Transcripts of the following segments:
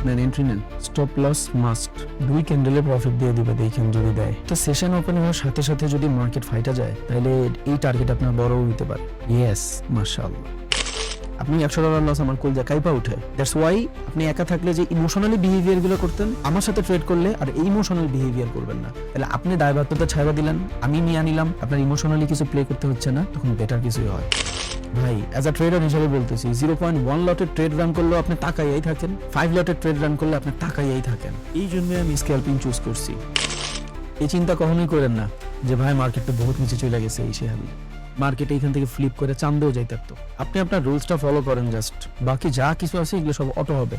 নেন এন্ট্রি নেন, stop loss must, 2 ক্যান্ডেলে profit দিয়ে দিবে দেখেন যদি দেয়। তো সেশন ওপেন হওয়ার সাথে সাথে যদি মার্কেট ফাইটা যায় তাহলে এই টার্গেট আপনার বড় হইতে পারে। ইয়েস, মাশাআল্লাহ, আপনি $100 লস আমার কোল জায়গায় পা উঠে। দ্যাটস ওয়াই আপনি একা থাকলে যে ইমোশনালি বিহেভিয়ার গুলো করতেন আমার সাথে ট্রেড করলে আর এই ইমোশনাল বিহেভিয়ার করবেন না। তাহলে আপনি দায়বদ্ধতা ছাড়া দিলেন, আমি নিয়ে নিলাম, আপনার ইমোশনালি কিছু প্লে করতে হচ্ছে না, তখন বেটার কিছুই হয়। ভাই অ্যাজ আ ট্রেডার হিসেবে বলতেছি 0.1 লটের ট্রেড রান করলেও আপনি তাকাইয়াই থাকেন, 5 লটের ট্রেড রান করলে আপনি তাকাইয়াই থাকেন। এই জন্যই আমি স্ক্যাল্পিং চুজ করছি। এই চিন্তা কখনোই করেন না যে ভাই মার্কেটটা বহুত নিচে চলে গেছে, এই সে হাবি মার্কেট এইখান থেকে ফ্লিপ করে চান্দেও যাইতে পারতো। আপনি আপনার রুলসটা ফলো করেন জাস্ট, বাকি যা কিছু আছে এগুলো সব অটো হবে।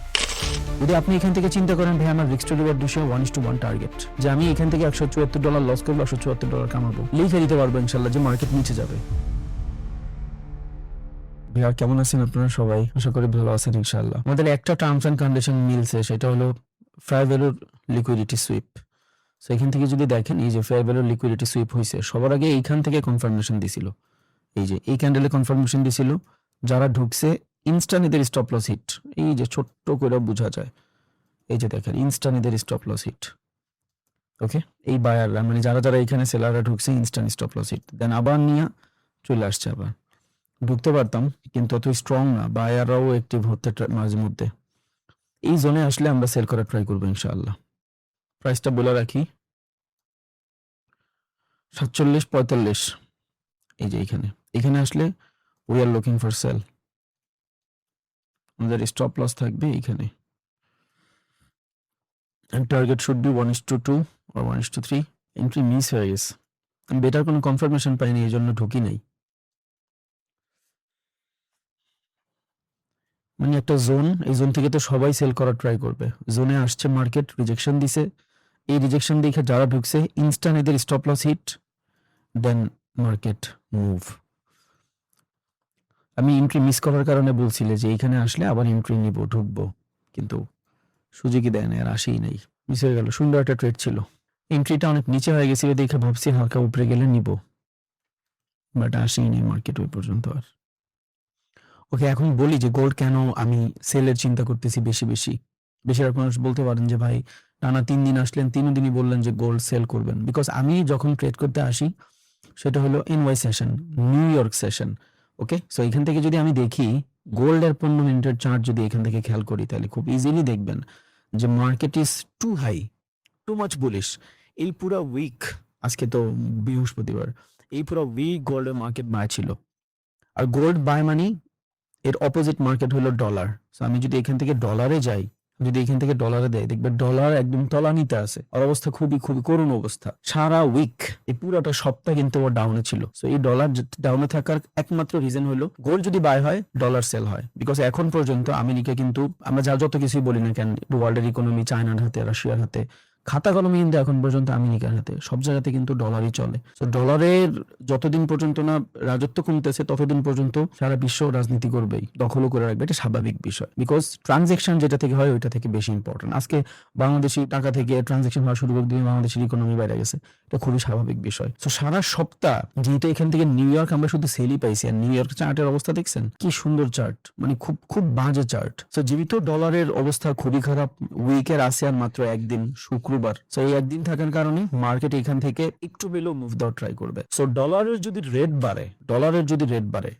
যদি আপনি এখান থেকে চিন্তা করেন ভাই আমার risk to reward ratio 1:1 target, যে আমি এখান থেকে $174 লস করবো, $174 কামাবো, লিখে দিতে পারবো ইনশাল্লাহ যে মার্কেট নিচে যাবে। ভাইয়া কেমন আছেন আপনারা সবাই? আশা করি ভালো আছেন ইনশাআল্লাহ। আমাদের একটা টার্মস এন্ড কন্ডিশন মিলছে, সেটা হলো ফেয়ার ভ্যালুর লিকুইডিটি সুইপ। সো এখান থেকে যদি দেখেন এই যে ফেয়ার ভ্যালুর লিকুইডিটি সুইপ হয়েছে, সবার আগে এইখান থেকে কনফার্মেশন দিছিল, এই যে এই ক্যান্ডেলে কনফার্মেশন দিছিল, যারা ঢুকছে ইনস্ট্যান্ট এদের স্টপ লস হিট, এই যে ছোট্ট করে বোঝা যায়, এই যে দেখেন ইনস্ট্যান্ট এদের স্টপ লস হিট। ওকে, এই বায়াররা মানে যারা যারা এখানে সেলাররা ঢুকছে ইনস্ট্যান্ট স্টপ লস হিট, দেন আবার নিয়ে চলে আসছে। আবার ঢুকতে পারতাম কিন্তু অত স্ট্রং না, বায়াররাও অ্যাক্টিভ হতে মাঝে মধ্যে। এই জোনে আসলে আমরা সেল করার ট্রাই করবো ইনশাআল্লাহ। প্রাইসটা বলে রাখি 47.45, এই যে এখানে আসলে we are looking for sale. আমাদের স্টপ লস থাকবে এখানে, and target should be 1:2 or 1:3. Entry miss হয়ে গেছে, আমি বেটার কোনো কনফার্মেশন পাইনি, এই জন্য ঢুকি নাই। মানে একটা জোন, এই জোন থেকে তো সবাই সেল করার ট্রাই করবে। জোনে আসছে মার্কেট, রিজেকশন দিছে, এই রিজেকশন দেখে যারা ঢুকছে ইনস্ট্যান্ট এদের স্টপ লস হিট, দেন মার্কেট মুভ। আমি এন্ট্রি মিস করার কারণে বলছিলে যে এইখানে আসলে আবার এন্ট্রি নিব, ঢুকবো, কিন্তু সুযোগই দেয় না, আর আসেই নাই, মিস হয়ে গেল। সুন্দর একটা ট্রেড ছিল, এন্ট্রিটা অনেক নিচে হয়ে গেছিল দেখে ভাবছি হালকা উপরে গেলে নিব, বাট আসেই নেই মার্কেট ওই পর্যন্ত আর। ওকে, এখন বলি যে গোল্ড কেন আমি সেলের চিন্তা করতেছি বেশি বেশি। বেশিরভাগ মানুষ বলতে পারেন যে ভাই টানা 3 দিন আসলেন, 3 দিনই বললেন যে গোল্ড সেল করবেন। বিকজ আমি যখন ট্রেড করতে আসি সেটা হলো NY session, New York session. Okay, so এখান থেকে যদি আমি দেখি গোল্ডের 15 মিনিটের চার্ট যদি এখান থেকে খেয়াল করি, তাহলে খুব ইজিলি দেখবেন যে market is too high, too much bullish. এই পুরো উইক, আজকে তো বৃহস্পতিবার, এই পুরো উইক গোল্ডের মার্কেট বাই ছিল। আর গোল্ড বাই মানি এর অপোজিট মার্কেট হলো ডলার। সো আমি যদি এখান থেকে ডলারে যাই, যদি এখান থেকে ডলারে দেয়, দেখবে ডলার একদম তলানিতে আছে, আর অবস্থা খুবই খুবই করুণ অবস্থা। সারা উইক এই পুরোটা সপ্তাহ কিন্তু ও ডাউনে ছিল। সো এই ডলার ডাউনে থাকার একমাত্র রিজন হলো গোল্ড যদি বাই হয় ডলার সেল হয়। বিকজ এখন পর্যন্ত আমেরিকা কিন্তু, আমরা যত কিছুই বলি না কেন, ওয়ার্ল্ডের ইকোনমি চায়নার হাতে, রাশিয়ার হাতে, খাতা কলমে কিন্তু এখন পর্যন্ত আমেরিকার হাতে, সব জায়গাতে কিন্তু ডলারই চলে। তো ডলারের যতদিন পর্যন্ত না রাজত্ব কমতেছে ততদিন পর্যন্ত সারা বিশ্ব রাজনীতি করবেই, দখলও করে রাখবে, এটা স্বাভাবিক বিষয়। বিকজ ট্রানজেকশন যেটা থেকে হয় ওইটা থেকে বেশি ইম্পর্টেন্ট। আজকে বাংলাদেশি টাকা থেকে ট্রানজেকশন হওয়া শুরু করে দিয়ে বাংলাদেশের ইকোনমি বাইরে গেছে, এটা খুবই স্বাভাবিক বিষয়। তো সারা সপ্তাহ যেহেতু এখান থেকে নিউ ইয়র্ক আমরা শুধু সেলই পাইছি, আর নিউ ইয়র্ক চার্টের অবস্থা দেখছেন কি সুন্দর চার্ট, মানে খুব খুব বাজে চার্ট। তো যেহেতু ডলারের অবস্থা খুবই খারাপ, উইকের আছে আর মাত্র একদিন, শুক্রবার। সো এই একদিন থাকার কারণে মার্কেট এখান থেকে একটু পেলেও মুভ দেওয়ার ট্রাই করবে। সো ডলারের যদি রেট বাড়ে,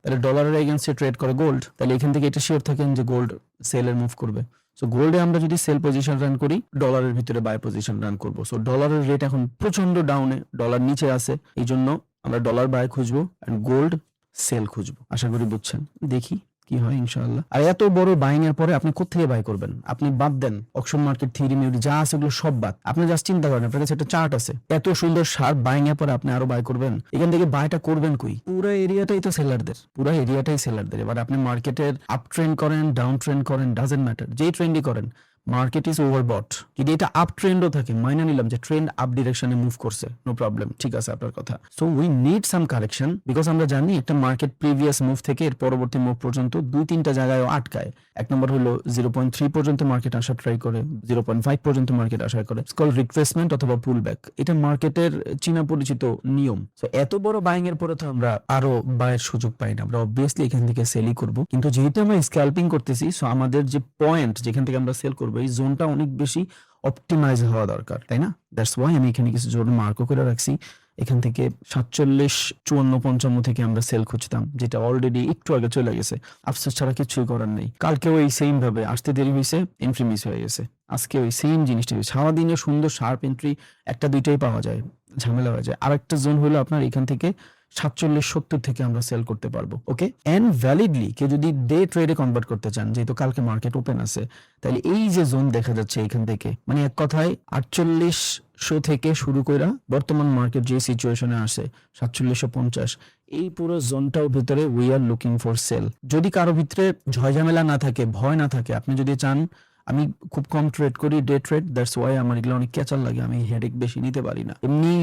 তাহলে ডলারের এগেইনস্টে ট্রেড করে গোল্ড, তাহলে এখান থেকে এটা শিওর থাকেন যে গোল্ড সেলের মুভ করবে। সো গোল্ডে আমরা যদি সেল পজিশন রান করি, ডলারের ভিতরে বাই পজিশন রান করবো। সো ডলারের রেট এখন প্রচন্ড ডাউনে, ডলার নিচে আছে, এই জন্য আমরা ডলার বাই খুঁজবো এন্ড গোল্ড সেল খুঁজবো। আশা করি বুঝছেন, দেখি কি হয় ইনশাআল্লাহ। আর এত বড় বাইং এর পরে আপনি কোথেকে বাই করবেন? আপনি বাদ দেন অকশন মার্কেট, থিওরি মিউরি যা আছে ওগুলো সব বাদ। আপনি জাস্ট চিন্তা করেন, আপনার কাছে একটা চার্ট আছে, এত সুন্দর শার্প বাইং এর পরে আপনি আরো বাই করবেন, এখান থেকে বাইটা করবেন কই? পুরো এরিয়াটাই তো সেলারদের, পুরো এরিয়াটাই সেলারদের। এবার আপনি মার্কেটের আপ ট্রেন্ড করেন, ডাউন ট্রেন্ড করেন, ডাজেন্ট ম্যাটার, যেই ট্রেন্ডই করেন, মার্কেট ইজ ওভারবট। যদি এটা আপ ট্রেন্ডও থাকে, মাইনে নিলাম যে ট্রেন্ড আপ ডিরেকশনে মুভ করছে, নো প্রবলেম, ঠিক আছে আপনার কথা। So we need some correction, because আমরা জানি একটা মার্কেট প্রিভিয়াস মুভ থেকে এর পরবর্তী মুভ পর্যন্ত 2-3টা জায়গায় আটকায়। এক নম্বর হলো 0.3 পর্যন্ত মার্কেট আসার ট্রাই করে, 0.5 পর্যন্ত মার্কেট আসার করে, কল রিট্রেসমেন্ট অথবা পুল ব্যাক। এটা মার্কেটের চীনা পরিচিত নিয়ম। সো এত বড় বাইং এর পরে তো আমরা আরো বাইয়ের সুযোগ পাই না, আমরা অবভিয়াসলি এখান থেকে সেলই করব। কিন্তু যেহেতু আমরা স্ক্যাল্পিং করতেছি, সো আমাদের যে পয়েন্ট যেখান থেকে আমরা সেল করব করবো, এই জোনটা অনেক বেশি অপটিমাইজ হওয়া দরকার, তাই না? দ্যাটস ওয়াই আমি এখানে কিছু জোন মার্কও করে রাখছি। এখান থেকে 47, 54, 55 থেকে আমরা সেল খুঁজতাম, যেটা অলরেডি একটু আগে চলে গেছে। আফসোস ছাড়া কিছুই করার নেই। কালকেও এই সেম ভাবে আসতে দেরি হয়েছে, এন্ট্রি মিস হয়ে গেছে। আজকে ওই সেম জিনিসটা, সারাদিনে সুন্দর শার্প এন্ট্রি একটা দুইটাই পাওয়া যায়, ঝামেলা হয়ে যায়। আরেকটা জোন হলো আপনার এখান থেকে 47, 70 থেকে আমরা সেল করতে পারবো। ওকে, এন্ড ভ্যালিডলি কেউ যদি ডে ট্রেডে কনভার্ট করতে চান, যেহেতু কালকে মার্কেট ওপেন আছে, তাহলে এই যে জোন দেখা যাচ্ছে এখান থেকে, মানে এক কথায় 4800 থেকে শুরু করে বর্তমান মার্কেট যে সিচুয়েশনে আসে 4750, এই পুরো জোনটার ভিতরে we are looking for sale. যদি কারো ভিতরে ঝয়ঝামেলা না থাকে, ভয় না থাকে, আপনি যদি চান আমি খুব কম ট্রেড করি, ডে ট্রেড, দ্যাটস ওয়াই আমার এগুলো অনেক ক্যাচার লাগে, আমি হেডেক বেশি নিতে পারি না, এমনি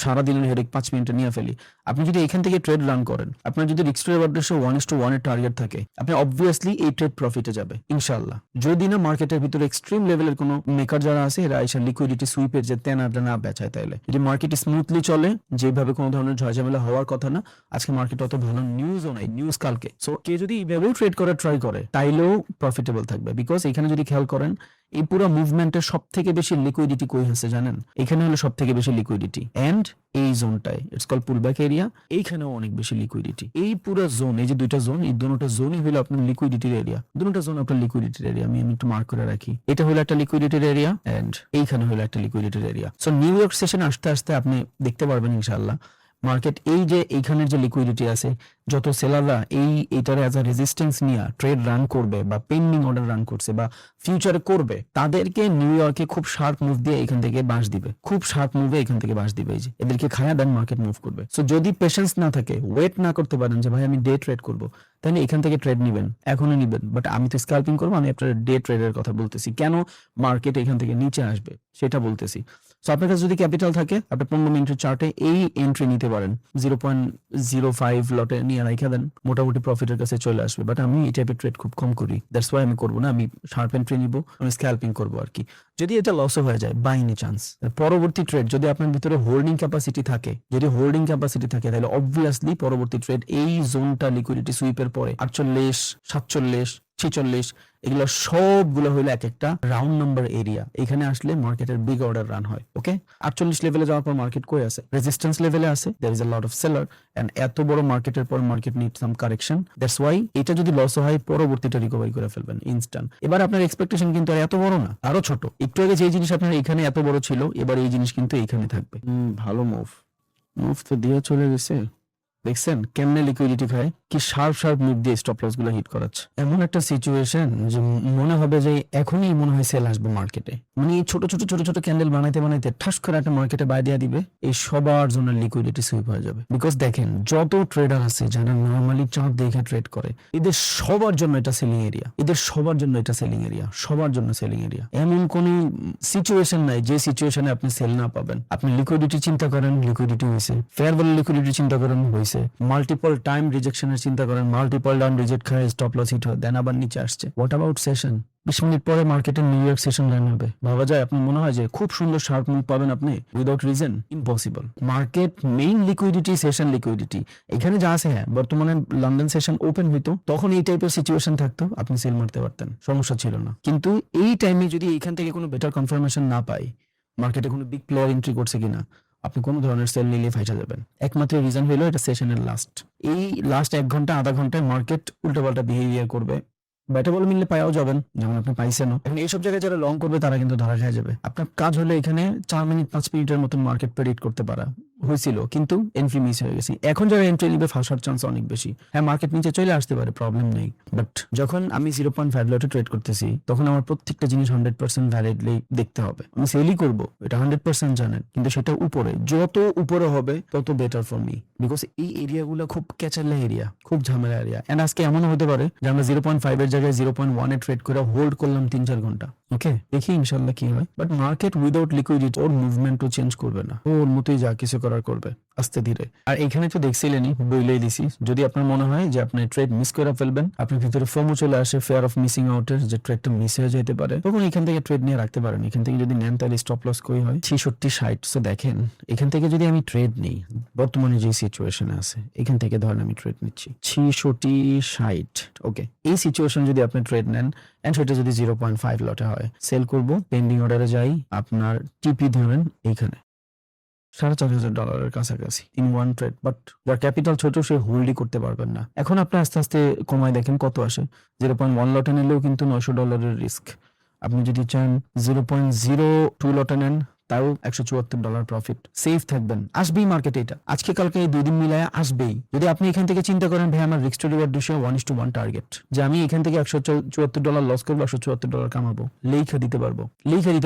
সারাদিনের হেডেক 5 মিনিটে নিয়ে ফেলি। আপনি যদি এখান থেকে ট্রেড রান করেন, আপনার যদি রিস্ক টু রিওয়ার্ড রেশিও 1:1 এর টার্গেট থাকে, আপনি অবভিয়াসলি এই ট্রেড প্রফিটে যাবে ইনশাআল্লাহ। যদি না মার্কেটের ভিতরে এক্সট্রিম লেভেলের কোনো মেকার যারা আছে, এরা এসে লিকুইডিটি সুইপের যে তেনাটা না বেচায়, তাইলে যদি মার্কেট স্মুথলি চলে, যেভাবে কোনো ধরনের ঝামেলা হওয়ার কথা না, আজকে মার্কেট অত ভালো নিউজও নাই, নিউজ কালকে। সো কে যদি এইভাবেও ট্রেড করার ট্রাই করে, তাইলেও প্রফিটেবল থাকবে। বিকজ এখানে যদি খেয়াল করেন, এই পুরো মুভমেন্টের সব থেকে বেশি লিকুইডিটি কই আছে জানেন? এখানে হলো সব থেকে বেশি লিকুইডিটি, এন্ড এই জোনটায় ইটস কল পুলব্যাক এরিয়া, এইখানেও অনেক বেশি লিকুইডিটি। এই পুরো জোন, এই যে দুইটা জোন, এই দুটোটা জোনই হলো আপনার লিকুইডিটির এরিয়া। দুটোটা জোন আপনার লিকুইডিটির এরিয়া, আমি একটু মার্ক করে রাখি। এটা হলো একটা লিকুইডিটির এরিয়া, এন্ড এইখানে হলো একটা লিকুইডিটির area. So New York session আসতে আসতে আপনি দেখতে পারবেন ইনশাআল্লাহ মার্কেট এই যে এইখানের যে লিকুইডিটি আছে, যত সেলাররা এইটার অ্যাজ আ রেজিস্ট্যান্স নিয়ে ট্রেড রান করবে বা পেন্ডিং অর্ডার রান করছে বা ফিউচারে করবে, তাদেরকে নিউ ইয়র্কে খুব শার্প মুভ দিয়ে এখান থেকে বাঁশ দিবে, খুব শার্প মুভে এখান থেকে বাঁশ দিবে। এই যে এদেরকে খায়া দেন, মার্কেট মুভ করবে। সো যদি পেশেন্স না থাকে, ওয়েট না করতে পারেন যে ভাই আমি ডে ট্রেড করবো, তাহলে এখান থেকে ট্রেড নিবেন, এখনই নিবেন। বাট আমি তো স্ক্যাল্পিং করবো, আমি আপনার ডে ট্রেডের কথা বলতেছি, কেন মার্কেট এখান থেকে নিচে আসবে সেটা বলতেছি। সো আপনার কাছে যদি ক্যাপিটাল থাকে, আপনি 15 মিনিটের চার্টে এই এন্ট্রি নিতে পারেন, 0.05 লটে নিয়ে রাখা দেন, মোটামুটি প্রফিটের কাছে চলে আসবে। বাট আমি এই টাইপের ট্রেড খুব কম করি, দ্যাটস ওয়াই আমি করবো না, আমি শার্প এন্ট্রি নিব, আমি স্ক্যাল্পিং করবো আর কি। যদি এটা লসও হয়ে যায় বাই এনি চান্স, পরবর্তী ট্রেড যদি আপনার ভিতরে হোল্ডিং ক্যাপাসিটি থাকে, তাহলে অবভিয়াসলি পরবর্তী ট্রেড এই জোনটা লিকুইডিটি সুইপের পরে 48, 47, 46 এগুলো সবগুলো হইলো এক একটা রাউন্ড নাম্বার এরিয়া। এখানে আসলে মার্কেটের বিগ অর্ডার রান হয়। ওকে, 48 লেভেলে যাওয়ার পর মার্কেট কই আছে? রেজিস্ট্যান্স লেভেলে আছে। There is a lot of seller, and এত বড় মার্কেটের পর market need some correction. That's why এটা যদি লস হয়, পরবর্তীটা রিকভারি করে ফেলবেন ইনস্ট্যান্ট। এবার আপনার এক্সপেকটেশন কিন্তু আর এত বড় না, আরো ছোট। একটু আগে যে জিনিস আপনার এখানে এত বড় ছিল, এবার এই জিনিস কিন্তু এইখানে থাকবে। ভালো মুভ তো দিয়ে চলে গেছে। দেখছেন কেমনে লিকুইডিটি খায়, কি শার্প মুভ দিয়ে স্টপ লস গুলো হিট করাচ্ছে। এমন একটা সিচুয়েশন যে মনে হবে যে এখনই মনে হয় সেল আসবে মার্কেটে, মানে ছোট ছোট ক্যান্ডেল বানাইতে ঠাস করে একটা মার্কেটে বাই দিয়ে দিবে, এই সবার জন্য লিকুইডিটি সুইপ হয়ে যাবে। বিকজ দেখেন, যত ট্রেডার আছে যারা নর্মালি চার্ট দেখে ট্রেড করে, এদের সবার জন্য এটা সেলিং এরিয়া, সবার জন্য সেলিং এরিয়া। এমন কোন সিচুয়েশন নাই যে সিচুয়েশনে আপনি সেল না পাবেন। আপনি লিকুইডিটি চিন্তা করেন, লিকুইডিটি হয়েছে, ফেয়ার ভ্যালু লিকুইডিটি চিন্তা করেন, হয়েছে, মাল্টিপল টাইম রিজেকশনের চিন্তা করেন, মাল্টিপল ডাউন রিজেক্ট খায়, স্টপ লস হিট হয়, দেন আবার নিচে আসছে। What about session? 20 মিনিট পরে মার্কেটের নিউ ইয়র্ক সেশন রান হবে, ভাবা যায় আপনি মনে হয় যে খুব সুন্দর শার্প মুভ পাবেন আপনি without reason? Impossible. Market main liquidity, session liquidity এখানে যা আছে। হ্যাঁ, বর্তমানে লন্ডন সেশন ওপেন হইতো, তখন এই টাইপের সিচুয়েশন থাকতো, আপনি সেল মারতে পারতেন, সমস্যা ছিল না। কিন্তু এই টাইমে যদি এখান থেকে কোনো বেটার কনফার্মেশন না পাই, মার্কেটে কোনো বিগ প্লেয়ার এন্ট্রি করছে কিনা, আপনি কোনো ধরনের সেল নিলে ফাইটা যাবেন। একমাত্র রিজন হলো এটা সেশনের লাস্ট। এই লাস্ট 1 ঘন্টা আধা ঘন্টায় মার্কেট উল্টোপাল্টা বিহেভিয়ার করবে, ব্যাটে বল মিললে পায়াও যাবেন, যেমন আপনি পাইছেনও। এখন এইসব জায়গায় যারা লং করবে তারা কিন্তু ধরা খেয়ে যাবে। আপনার কাজ হলো এখানে 4 মিনিট 5 মিনিটের মতন মার্কেট প্রেডিক্ট করতে পারা হয়েছিল, কিন্তু এন্ট্রি মিস হয়ে গেছে। এখন যারা এন্ট্রি নিবে ফাঁসার চান্স অনেক বেশি। হ্যাঁ, মার্কেট নিচে চলে আসতে পারে, প্রবলেম নেই। বাট যখন আমি 0.5 লটে ট্রেড করতেছি, তখন আমার প্রত্যেকটা জিনিস 100% ভ্যালিডলি দেখতে হবে। আমি সেলই করবো, এটা 100% জানেন, কিন্তু সেটা উপরে, যত উপরে হবে তত বেটার ফর মি। বিকজ এই এরিয়াগুলো খুব ক্যাচারলা এরিয়া, খুব ঝামেলা এরিয়া। এন্ড আজকে এমনও হতে পারে যে আমরা 0.5 এর জায়গায় 0.1 এ ট্রেড করে হোল্ড করলাম 3-4 ঘন্টা। ওকে, দেখি ইনশাল্লাহ কি হয়। বাট মার্কেট উইদাউট লিকুইডিটি ওর মুভমেন্টও চেঞ্জ করবে না, ওর মতোই যা কিছু করার করবে আস্তে ধীরে। আর এখানে তো দেখছিলেনই, বইলেই দিছি, যদি আপনার মনে হয় যে আপনি ট্রেড মিস করে ফেলবেন, আপনার ভিতরে ফোমো চলে আসে, ফেয়ার অফ মিসিং আউটের, যে ট্রেডটা মিস হয়ে যেতে পারে, তখন এখান থেকে ট্রেড নিয়ে রাখতে পারেন। এখান থেকে যদি নেন তাহলে স্টপ লস কই হয় 66-60। সো দেখেন এখান থেকে যদি আমি ট্রেড নিই, বর্তমানে যে সিচুয়েশনে আছে এখান থেকে ধরেন আমি ট্রেড নিচ্ছি 66-60, ওকে। এই সিচুয়েশন যদি আপনি ট্রেড নেন এন্ড সেটা যদি 0.5 লটে হয়, সেল করব, পেন্ডিং অর্ডারে যাই, আপনার টিপি ধরেন এইখানে $4,500 কাছাকাছি ইন ওয়ান ট্রেড। বাট যার ক্যাপিটাল ছোট সে হোল্ডই করতে পারবেন না। এখন আপনি আস্তে আস্তে কমায় দেখেন কত আসে। 0.1 লটে নিলেও কিন্তু $900 রিস্ক। আপনি যদি চান 0.02 লটে নেন, তাও $174 প্রফিট। সেফ থাকবেন, আসবেই মার্কেটে, এটা আজকে কালকে এই 2 দিন মিলায় আসবেই। যদি আপনি এখান থেকে চিন্তা করেন ভাই আমার risk to reward ratio 1:1 target, যে আমি এখান থেকে $174 লস করবো, $174 কামাবো, লেখা দিতে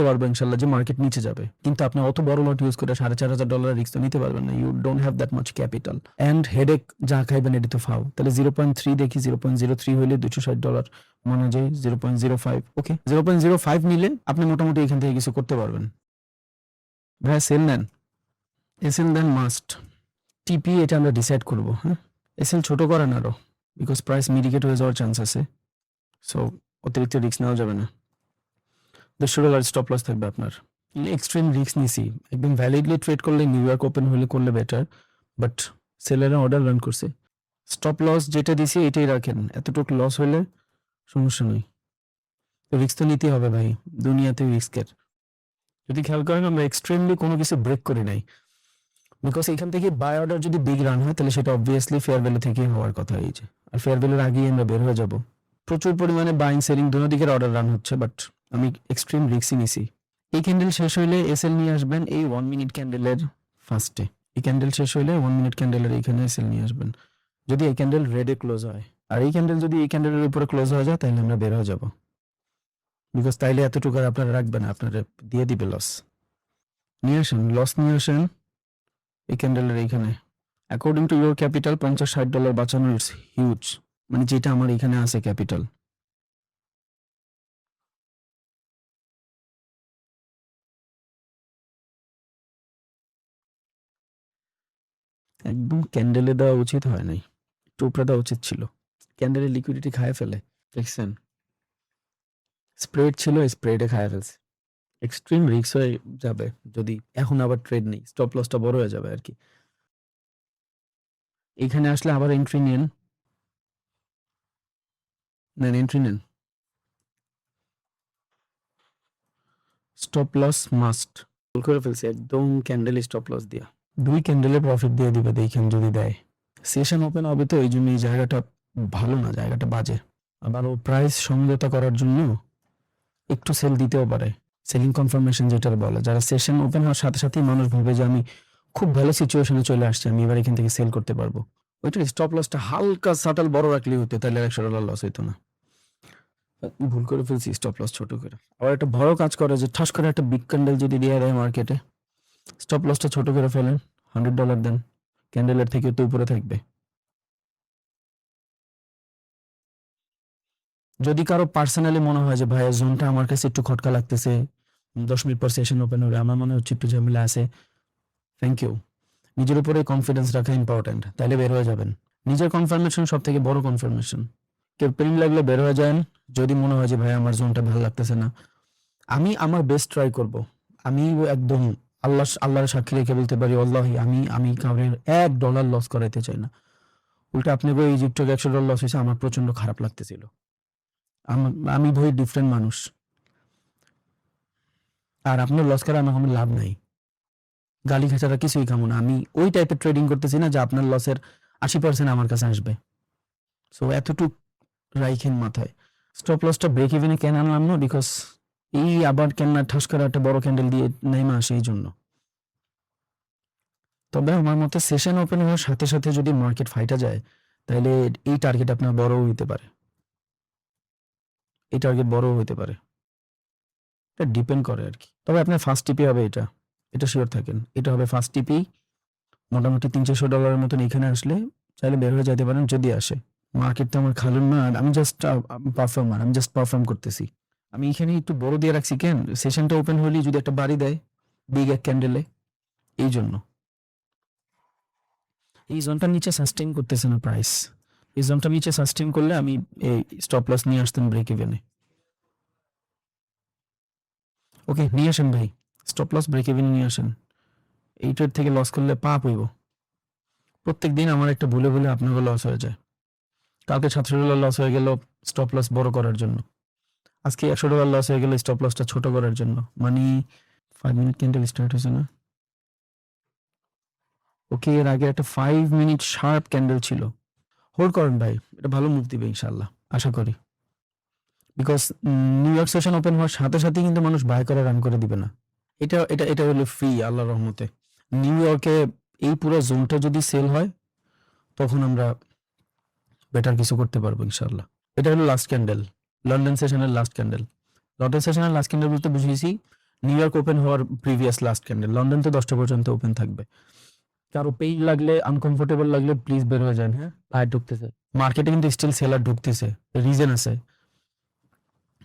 পারবো ইনশাল্লাহ যে মার্কেট নিচে যাবে। কিন্তু আপনি অত বড় লট ইউজ করে $4,500 রিস্ক তো নিতে পারবেন না। You don't have that much capital and headache, যা খাইবেন এটি তো ফাও। তাহলে 0.3 দেখি, 0.03 হইলে $260 মনে যায় 0.05, ওকে। 0.05 নিলে আপনি মোটামুটি এখান থেকে কিছু করতে পারবেন। ভাই সেল নেন, এসএল দেন মাস্ট। টিপি এটা আমরা ডিসাইড করব, হ্যাঁ। এসএল ছোট করেন আরো, বিকজ প্রাইস মিডিকেট হয়ে যাওয়ার চান্স আছে। সো অতিরিক্ত রিস্ক নেওয়া যাবে না। $200 স্টপ লস থাকবে আপনার। এক্সট্রিম রিস্ক নিছি, একদম ভ্যালিডলি ট্রেড করলে, নিউ ইয়র্ক ওপেন হলে করলে বেটার, বাট সেলাররা অর্ডার রান করছে। স্টপ লস যেটা দিছি এটাই রাখেন, এতটুকু লস হলে সমস্যা নেই। রিস্ক তো নিতে হবে ভাই, দুনিয়াতে রিস্কের। যদি খেয়াল করেন আমরা এক্সট্রিমলি কোনো কিছু ব্রেক করি নাই, বিকজ এখান থেকে বাই অর্ডার যদি বিগ রান হয় তাহলে সেটা অবভিয়াসলি ফেয়ার ভ্যালু থেকে হওয়ার কথা হয়েছে, আর ফেয়ার ভ্যালুর আগেই আমরা বের হয়ে যাব। প্রচুর পরিমাণে বাইং সেলিং দুনো দিকের অর্ডার রান হচ্ছে, বাট আমি এক্সট্রিম রিস্কই নিছি। এই ক্যান্ডেল শেষ হইলে এসএল নিয়ে আসবেন এই 1 মিনিট ক্যান্ডেলের ফার্স্টে। এই ক্যান্ডেল শেষ হইলে 1 মিনিট ক্যান্ডেলের এখানে এসএল নিয়ে আসবেন, যদি এই ক্যান্ডেল রেডে ক্লোজ হয়। আর এই ক্যান্ডেল যদি এই ক্যান্ডেলের উপরে ক্লোজ হয়ে যায় তাহলে আমরা বের হয়ে যাব, বিকজ তাইলে এতটুকু আর আপনারা রাখবেন, আপনারা দিয়ে দিবে লস। নিয়ে আসেন, লস নিয়ে আসেন এই ক্যান্ডেলের এইখানে। অ্যাকর্ডিং টু ইউর ক্যাপিটাল $50-60 বাঁচানো ইটস হিউজ, মানে যেটা আমার এখানে আছে ক্যাপিটাল। একদম ক্যান্ডেলে দেওয়া উচিত হয় নাই, টোপরা দেওয়া উচিত ছিল। ক্যান্ডেলের লিকুইডিটি খায় ফেলে, দেখছেন? স্প্রেড ছিল, স্প্রেডে খায় ফেলছে। এক্সট্রিম রিস্ক হয়ে যাবে যদি এখন আবার ট্রেড নেই, স্টপ লসটা বড় হয়ে যাবে আর কি। এখানে আসলে আবার এন্ট্রি নেন, এন্ট্রি নেন। স্টপ লস মাস্ট, ভুল করে ফেলছি একদম ক্যান্ডেল স্টপ লস দিয়া। 2 ক্যান্ডেলে প্রফিট দিয়ে দিবে দেখেন যদি দেয়। সেশন ওপেন হবে তো এই জন্য এই জায়গাটা ভালো না, জায়গাটা বাজে। আবার ও প্রাইস সমঝোতা করার জন্য একটু সেল দিতেও পারে, সেলিং কনফার্মেশন যেটা বলে। যারা সেশন ওপেন হওয়ার সাথে সাথেই মানুষ ভাবে যে আমি খুব ভালো সিচুয়েশনে চলে আসছি, আমি এবার এখান থেকে সেল করতে পারবো। ওইটা স্টপ লসটা হালকা সাটাল বড় রাখলেই হতো, তাহলে $100 লস হইতো না। ভুল করে ফেলছি, স্টপ লস ছোট করে। আবার একটা বড় কাজ করে যে ঠাস করে একটা বিগ ক্যান্ডেল যদি দিয়ে দেয় মার্কেটে, স্টপ লসটা ছোট করে ফেলেন, $100 দেন, ক্যান্ডেলের থেকে তো উপরে থাকবে। যদি কারো পার্সোনালি মনে হয় যে ভাইয়া জোনটা আমার কাছে একটু খটকা লাগতেছে, 10 মিনিট পর সেশন ওপেন হবে, আমার মনে হচ্ছে একটু ঝামেলা আছে, থ্যাংক ইউ। নিজের উপরে কনফিডেন্স রাখা ইম্পর্টেন্ট, তাইলে বের হয়ে যাবেন। নিজের কনফার্মেশন সব থেকে বড় কনফার্মেশন। কেউ পেন লাগলে বের হয়ে যান, যদি মনে হয় যে ভাই আমার জোনটা ভালো লাগতেছে না। আমি আমার বেস্ট ট্রাই করব, আমি একদম আল্লাহর সাক্ষী রেখে বলতে পারি আল্লাহি আমি কাউরের $1 লস করাইতে চাই না। উল্টা আপনি বই ইজিপ্টে $100 লস হয়েছে, আমার প্রচন্ড খারাপ লাগতেছিল। আমি ভাই ডিফারেন্ট মানুষ, আর আপনার লস করে আমার কোনো লাভ নাই, গালি খাচারা কিছুই খামো না। আমি ওই টাইপের ট্রেডিং করতেছি না যে আপনার লসের 80% আমার কাছে আসবে। সো এতটুক রাইখেন মাথায়। স্টপ লসটা ব্রেক ইভেনে কেন আনলাম না, বিকজ এই আবার কেন ঠাস করে একটা বড় ক্যান্ডেল দিয়ে নেমে আসে এই জন্য। তবে আমার মতে সেশন ওপেন হওয়ার সাথে সাথে যদি মার্কেট ফাইটা যায় তাহলে এই টার্গেট আপনার বড় হইতে পারে, এই টার্গেট বড় হইতে পারে, এটা ডিপেন্ড করে আর কি। তবে আপনার ফার্স্ট টিপি হবে এটা, এটা শিওর থাকেন, এটা হবে ফার্স্ট টিপি। মোটামুটি $300-400 মতন এখানে আসলে চাইলে বের হয়ে যেতে পারেন যদি আসে। মার্কেট তো আমার খালুন না, আমি জাস্ট পারফর্মার, আমি জাস্ট পারফর্ম করতেছি। আমি এখানে একটু বড় দিয়ে রাখছি কেন, সেশনটা ওপেন হলেই যদি একটা বাড়ি দেয় বিগ এক ক্যান্ডেলে, এই জন্য। এই জোনটার নিচে সাস্টেইন করতেছে না প্রাইস। এই জোনটার নিচে সাস্টেইন করলে আমি এই স্টপ লস নিয়ে আসতাম ব্রেক ইভেনে। ওকে, নিয়ে আসেন ভাই, স্টপ লস ব্রেক ইভেন নিয়ে আসেন। এই ট্রেড থেকে লস করলে পাপ হইব। প্রত্যেক দিন আমার একটা ভুলে ভুলে আপনাকে লস হয়ে যায়। কালকে $700 লস হয়ে গেল স্টপ লস বড় করার জন্য, আজকে $100 লস হয়ে গেল স্টপ লসটা ছোট করার জন্য। মানে 5 মিনিট ক্যান্ডেল স্টার্ট হয়েছে না? ওকে, এর আগে একটা 5 মিনিট শার্প ক্যান্ডেল ছিল। হোল্ড করেন ভাই, এটা ভালো মুভ দিবে ইনশাল্লাহ, আশা করি। Because new York session open হওয়ার সাথে সাথে কিন্তু মানুষ বাই করে রান করে দিবে না। এটা এটা এটা হলো ফ্রি, আল্লাহর রহমতে। নিউ ইয়র্কে এই পুরো জোনটা যদি সেল হয় তখন আমরা বেটার কিছু করতে পারবো ইনশাল্লাহ। এটা হলো লাস্ট ক্যান্ডেল, লন্ডন সেশনের লাস্ট ক্যান্ডেল। লন্ডন সেশনের লাস্ট ক্যান্ডেল বলতে বুঝিয়েছি নিউ ইয়র্ক ওপেন হওয়ার প্রিভিয়াস লাস্ট ক্যান্ডেল। লন্ডন তো 10টা পর্যন্ত ওপেন থাকবে। কারো পেইন লাগলে, আনকমফোর্টেবল লাগলে প্লিজ বের হয়ে যান। হ্যাঁ, বাইরে ঢুকতেছে মার্কেটে কিন্তু স্টিল সেলার ঢুকতেছে, রিজন আছে।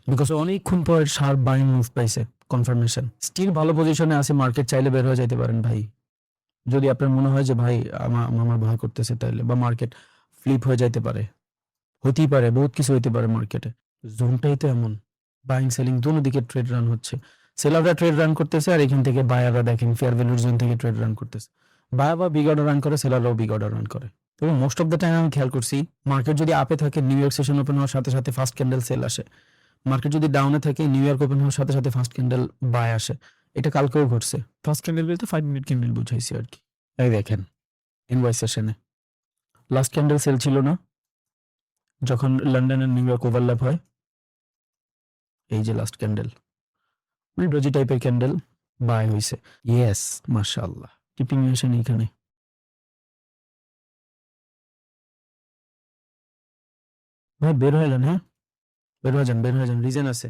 বিকজ অনেকক্ষণ পর শার্প বাইং মুভ পাইছে, কনফার্মেশন। স্টিল ভালো পজিশনে আছে মার্কেট, চাইলে বের হয়ে যাইতে পারেন ভাই। যদি আপনার মনে হয় যে ভাই আমার ভয় করতেছে তাইলে, বা মার্কেট ফ্লিপ হয়ে যাইতে পারে, হতেই পারে, বহুত কিছু হইতে পারে মার্কেটে। জোনটাই তো এমন, বাইং সেলিং দোনো দিকে ট্রেড রান হচ্ছে। সেলাররা ট্রেড রান করতেছে আর এখান থেকে বায়াররা দেখেন ফেয়ার ভ্যালুর জোন থেকে ট্রেড রান করতেছে। বায়ার বা বিগ অর্ডার রান করে, সেলাররাও বিগ অর্ডার রান করে। তবে মোস্ট অফ দ্য টাইম আমি খেয়াল করছি মার্কেট যদি আপে থাকে নিউ ইয়র্ক সেশন ওপেন হওয়ার সাথে সাথে ফার্স্ট ক্যান্ডেল সেল আসে। মার্কেট যদি ডাউনে থাকে নিউ ইয়র্ক ওপেন হওয়ার সাথে সাথে ফার্স্ট ক্যান্ডেল বাই আসে। এটা কালকেও ঘটছে। ফার্স্ট ক্যান্ডেল বলতে 5 মিনিট ক্যান্ডেল বুঝাইছি আর কি। এই দেখেন ইনভয়েস সেশনে লাস্ট ক্যান্ডেল সেল ছিল না, যখন লন্ডন আর নিউ ইয়র্ক ওভারল্যাপ হয়। এই যে লাস্ট ক্যান্ডেল, ডোজি টাইপের ক্যান্ডেল বাই হইছে। ইয়েস, মাশাআল্লাহ। কিপিং আসেন এখানে। ভাই বের হয়ে যান, হ্যাঁ বের হয়ে যান, বের হয়ে যান, রিজন আছে।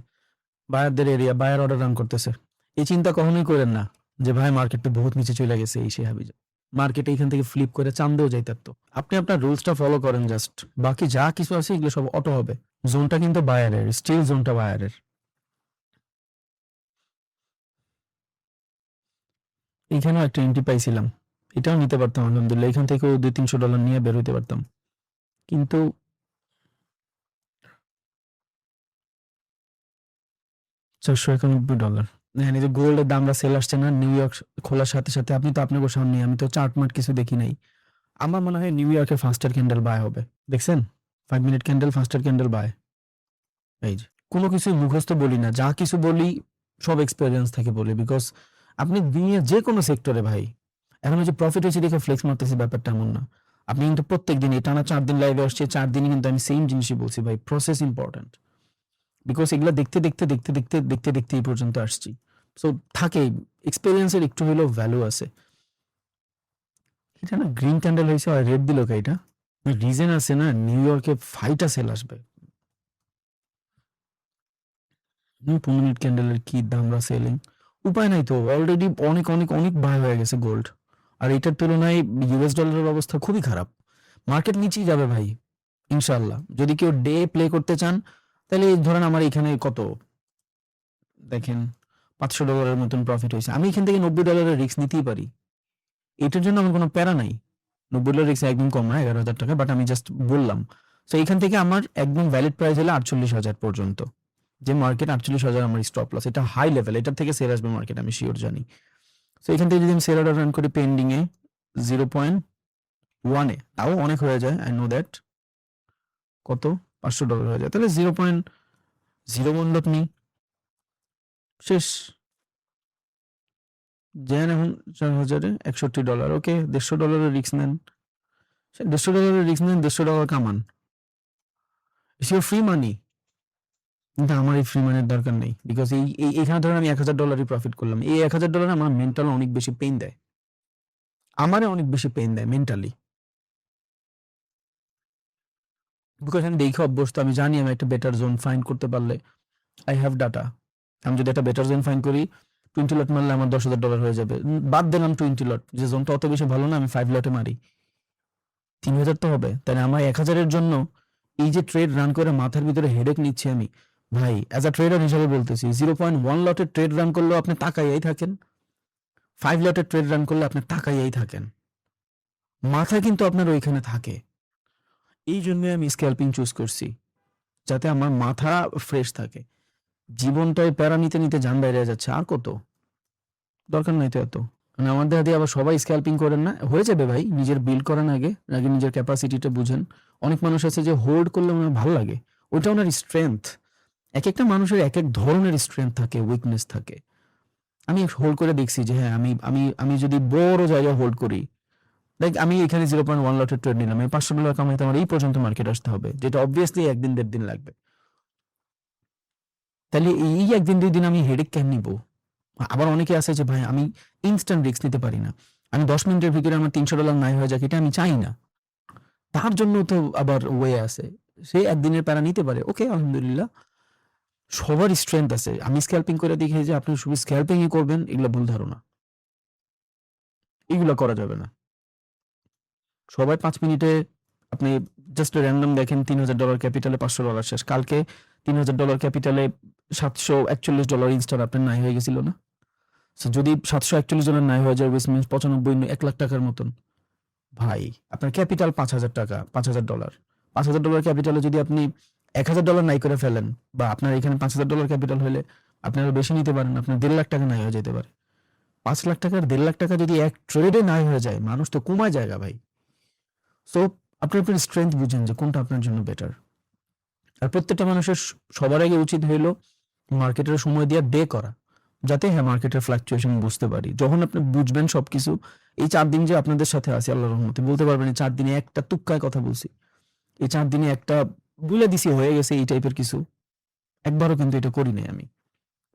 বায়ারদের এরিয়া, বায়ার অর্ডার রান করতেছে। এই চিন্তা কখনোই করেন না যে ভাই মার্কেটটা বহুত নিচে চলে গেছে, এই সে হাবি। মার্কেট এইখান থেকে ফ্লিপ করে চান্দেও যাইতে পারতো। আপনি আপনার রুলসটা ফলো করেন জাস্ট, বাকি যা কিছু আছে এগুলো সব অটো হবে। জোনটা কিন্তু বায়ারের, স্টিল জোনটা বায়ারের। এইখানেও একটা এন্ট্রি পাইছিলাম, এটাও নিতে পারতাম আলহামদুলিল্লাহ। এখান থেকেও $200-300 নিয়ে বের হইতে পারতাম, কিন্তু $491। হ্যাঁ, এই যে গোল্ডের দামটা সেল আসছে না নিউ ইয়র্ক খোলার সাথে সাথে। আপনি তো আপনাকে সামনে, আমি তো চার্ট মার্ট কিছু দেখি নাই। আমার মনে হয় নিউ ইয়র্কের ফার্স্টার ক্যান্ডেল বাই হবে। দেখছেন 5 minute candle, faster candle buy. এই যে কোনো কিছু মুখস্থ বলি না, যা কিছু বলি সব এক্সপেরিয়েন্স থেকে বলি। বিকজ আপনি দুনিয়ার যে কোনো সেক্টরে ভাই, এখন যে প্রফিট হয়েছে দেখে ফ্লেক্স মারতেছি ব্যাপারটা এমন না। আপনি কিন্তু প্রত্যেক দিন, টানা 4 দিন লাইভে আসছে, 4 দিনই কিন্তু আমি সেম জিনিসই বলছি ভাই, প্রসেস ইম্পর্টেন্ট। বিকজ এগুলো দেখতে দেখতে দেখতে দেখতে দেখতে দেখতে এই পর্যন্ত আসছি। সো থাকে, এক্সপেরিয়েন্সের একটু হলেও ভ্যালু আছে। এটা না গ্রিন ক্যান্ডেল হয়েছে আর রেড দিল কে? এটা রিজন আছে না, নিউ ইয়র্কে ফাইটা সেল আসবে। 15 মিনিট ক্যান্ডেলের কি দামরা সেলিং, উপায় নাই তো, অলরেডি অনেক অনেক অনেক বাই হয়ে গেছে গোল্ড। আর এটার তুলনায় ইউএস ডলারের অবস্থা খুবই খারাপ। মার্কেট নিচেই যাবে ভাই ইনশাল্লাহ। যদি কেউ ডে প্লে করতে চান তাহলে ধরেন আমার এখানে কত দেখেন $500 মতন প্রফিট হয়েছে। আমি এখান থেকে $90 রিস্ক নিতেই পারি, এটার জন্য আমার কোনো প্যারা নাই। $90 রিস্ক একদম কম না, 11,000 টাকা, বাট আমি জাস্ট বললাম। তো এখান থেকে আমার একদম ভ্যালিড প্রাইস হলে 48,000 পর্যন্ত, যে মার্কেট 48,000 আমার স্টপ লস। এটা হাই লেভেল, এটার থেকে সেল আসবে মার্কেট, আমি শিওর জানি। তো এখান থেকে যদি আমি সেল অর্ডার রান করি পেন্ডিং এ 0.1 এ, তাও অনেক হয়ে যায়, আই নো দ্যাট। কত $500 হয়ে যায়, তাহলে 0.01 লট নিই, শেষ। যেন এখন $4,000 $61। ওকে, $150 রিস্ক নেন, $150 রিস্ক নেন, $150 কামান, ইটস ইউর ফ্রি মানি। কিন্তু আমার এই ফ্রি মানির দরকার নেই। বিকজ এইখানে ধরেন আমি $1,000 প্রফিট করলাম, এই $1,000 আমার মেন্টাল অনেক বেশি পেইন দেয়, আমারে অনেক বেশি পেইন দেয় মেন্টালি। বিকজ আমি দেখে অভ্যস্ত, আমি জানি আমি একটা বেটার জোন ফাইন্ড করতে পারলে, আই হ্যাভ ডাটা। আমি যদি একটা বেটার জোন ফাইন্ড করি, 20 লট মারলে আমার $10,000 হয়ে যাবে। বাদ দিলাম 20 লট, যে জোনটা অত বেশি ভালো না, আমি 5 লটে মারি, 3,000 তো হবে। তাহলে আমার 1,000-এর জন্য এই যে ট্রেড রান করে মাথার ভিতরে হেডেক নিচ্ছি আমি, ভাই অ্যাজ আ ট্রেডার হিসাবে বলতেছি, 0.1 লটের ট্রেড রান করলেও আপনি তাকাইয়াই থাকেন, 5 লটের ট্রেড রান করলে আপনি তাকাইয়াই থাকেন। মাথা কিন্তু আপনার ওইখানে থাকে। এই জন্য আমি স্ক্যাল্পিং চুজ করছি, যাতে আমার মাথা ফ্রেশ থাকে। জীবনটায় প্যারা নিতে নিতে জান বাইরে যাচ্ছে, আর কত দরকার নাই তো এত। মানে আমাদের হাতে আবার সবাই স্ক্যাল্পিং করেন না, হয়ে যাবে ভাই, নিজের বিল্ড করেন আগে, আগে নিজের ক্যাপাসিটিটা বুঝেন। অনেক মানুষ আছে যে হোল্ড করলে ওনার ভালো লাগে, ওইটা ওনার স্ট্রেংথ। এক একটা মানুষের এক এক ধরনের স্ট্রেংথ থাকে, উইকনেস থাকে। আমি হোল্ড করে দেখছি যে হ্যাঁ, আমি আমি আমি যদি বড় জায়গায় হোল্ড করি, লাইক আমি এখানে 0.1 লটের ট্রেড নিলাম, এই $500 কামাইতে আমার এই পর্যন্ত মার্কেট আসতে হবে, যেটা অবভিয়াসলি একদিন দেড় দিন লাগবে। তাহলে এই একদিন দুই দিন আমি হেডেক কেন নিবো? আবার অনেকে আছে যে ভাই আমি ইনস্ট্যান্ট রিস্ক নিতে পারি না, আমি 10 মিনিটের ভিতরে আমার $300 নাই হয়ে যাক, এটা আমি চাই না। তার জন্য তো আবার ওয়ে আছে, সে একদিনের প্যারা নিতে পারে, ওকে আলহামদুলিল্লাহ। সবার স্ট্রেংথ আছে। আমি স্ক্যাল্পিং করে দেখি যে আপনি শুধু স্ক্যাল্পিংই করবেন, এগুলো ভুল ধারণা, এগুলো করা যাবে না। সবাই 5 মিনিটে আপনি জাস্ট র্যান্ডম দেখেন $3000 ক্যাপিটালে $500 শেষ। কালকে $3000 ক্যাপিটালে $741 ইনস্টার আপনার নাই হয়ে গেছিল না? সো যদি $741 নাই হয়ে যায়, উইচ মিনস 95 1 লাখ টাকার মতন। ভাই আপনার ক্যাপিটাল $5000, $5000। $5000 ক্যাপিটালে যদি আপনি $1000 নাই করে ফেলেন, বা আপনার এখানে $5000 ক্যাপিটাল হলে আপনি আরো বেশি নিতে পারেন, আপনার 1.5 লাখ টাকা নাই হয়ে যেতে পারে। 5 লাখ টাকার 1.5 লাখ টাকা যদি এক ট্রেডে নাই হয়ে যায়, মানুষ তো কমায় জায়গা ভাই। সো আপনি আপনার স্ট্রেংথ বুঝেন যে কোনটা আপনার জন্য বেটার। আর প্রত্যেকটা মানুষের সবার আগে উচিত হইলো মার্কেটের সময় দিয়ে ডে করা, যাতে হ্যাঁ মার্কেটের ফ্লাকচুয়েশন বুঝতে পারি। যখন আপনি বুঝবেন সবকিছু, এই 4 দিন যে আপনাদের সাথে আছি আল্লাহর রহমতে, বলতে পারবেন এই 4 দিনে একটা তুক্কায় কথা বলছি, এই 4 দিনে একটা বলে দিছি হয়ে গেছে এই টাইপের কিছু, একবারও কিন্তু এটা করি নাই আমি,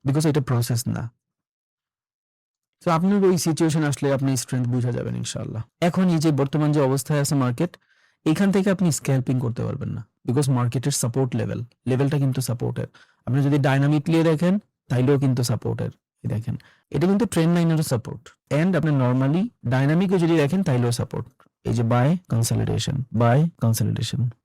বিকজ এটা প্রসেস না। তো আপনার ওই সিচুয়েশন আসলে আপনি স্ট্রেংথ বুঝা যাবেন ইনশাআল্লাহ। এখন এই যে বর্তমান যে অবস্থায় আছে মার্কেট, এখান থেকে আপনি স্ক্যাল্পিং করতে পারবেন না, বিকজ মার্কেটের সাপোর্ট লেভেলটা কিন্তু সাপোর্টের। আপনি যদি ডাইনামিকলি দেখেন তাইলেও কিন্তু সাপোর্টের। দেখেন এটা কিন্তু ট্রেন্ড লাইনেরও সাপোর্ট, এন্ড আপনি নর্মালি ডাইনামিকও যদি দেখেন তাইলেও সাপোর্ট। এই যে buy consolidation,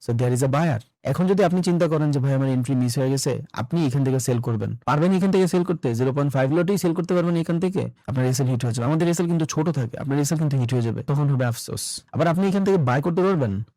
so there is a buyer. এখন যদি আপনি চিন্তা করেন যে ভাই আমার এন্ট্রি মিস হয়ে গেছে, আপনি এখান থেকে সেল করবেন, পারবেন এখান থেকে সেল করতে? 0.5 লটেই সেল করতে পারবেন এখান থেকে, আপনার এসএল হিট হয়ে যাবে। আমাদের এসএল কিন্তু ছোট থাকে, আপনার এসএল কিন্তু হিট হয়ে যাবে, তখন হবে আফসোস। আবার আপনি এখান থেকে বাই করতে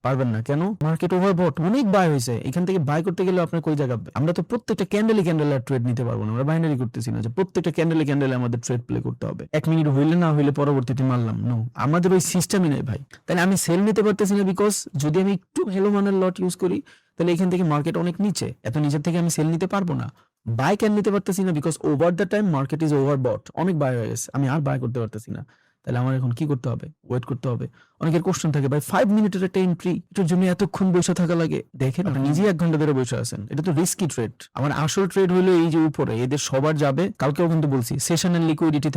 পারবেন না কেন? মার্কেট ওভারবট, অনেক বাই হয়েছে, এখান থেকে বাই করতে গেলে আপনার কই জায়গা? আমরা তো প্রত্যেকটা ক্যান্ডেলে ট্রেড নিতে পারবো না, আমরা বাইনারি করতেছি না যে প্রত্যেকটা ক্যান্ডেলে আমাদের ট্রেড প্লে করতে হবে, 1 মিনিট হইলে না হইলে পরবর্তীতে মারলাম, নো, আমাদের ওই সিস্টেমই নেই ভাই। তাহলে আমি সেল নিতে পারতেছি না, বিকজ যদি আমি একটু ভালো মানের লট ইউজ করি, তাহলে এখান থেকে মার্কেট অনেক নিচে, এত নিচের থেকে আমি সেল নিতে পারবো না। বাই ক্যান নিতে পারতেছি না, because over the time market is overbought, অনেক বাই হয়ে গেছে, আমি আর বাই করতে পারতেছি না। তাহলে আমার এখন কি করতে হবে? ওয়েট করতে হবে। অনেকের কোশ্চেন থাকে ভাই 5 মিনিটের একটা এন্ট্রি, এটার জন্য এতক্ষণ বসে থাকা লাগে? দেখেন আপনি নিজেই 1 ঘন্টা ধরে বসে আছেন, এটা তো রিস্কি ট্রেড। আমার আসল ট্রেড হলো এই যে উপরে, এদের সবার যাবে। কালকেও কিন্তু বলছি সেশনের লিকুইডিটি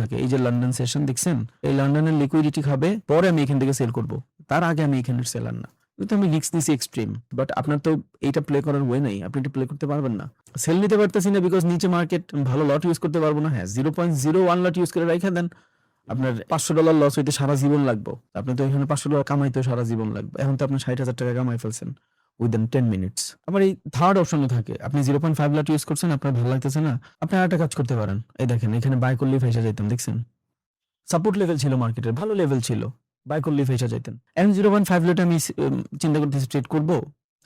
থাকে, এই যে লন্ডন সেশন দেখছেন, এই লন্ডনের লিকুইডিটি খাবে, পরে আমি এখান থেকে সেল করব, তার আগে আমি এখানে সেলার না। কিন্তু আমি রিস্ক নিছি এক্সট্রিম, বাট আপনার তো এইটা প্লে করার ওয়ে নাই, আপনি এটা প্লে করতে পারবেন না। সেল নিতে পারতেছি না বিকজ নিচে মার্কেট, ভালো লট ইউজ করতে পারবো না। হ্যাঁ 0.01 লট ইউজ করে রাখা দেন, আপনার $500 লস হইতে সারা জীবন লাগবে। আপনি তো এখানে $500 কামাইতেও সারা জীবন লাগবে, এখন তো আপনি 60,000 টাকা কামাই ফেলছেন উইদিন 10 মিনিটস। আবার এই থার্ড অপশনও থাকে, আপনি 0.5 লট ইউজ করছেন, আপনার ভালো লাগতেছে না, আপনি আরেকটা কাজ করতে পারেন। এই দেখেন এখানে বাই করলেই ফেসে যাইতাম, দেখছেন সাপোর্ট লেভেল ছিল, মার্কেটের ভালো লেভেল ছিল, বাই করলেই ফেসে যাইতেন। এখন 0.5 লটে আমি চিন্তা করতেছি ট্রেড করবো,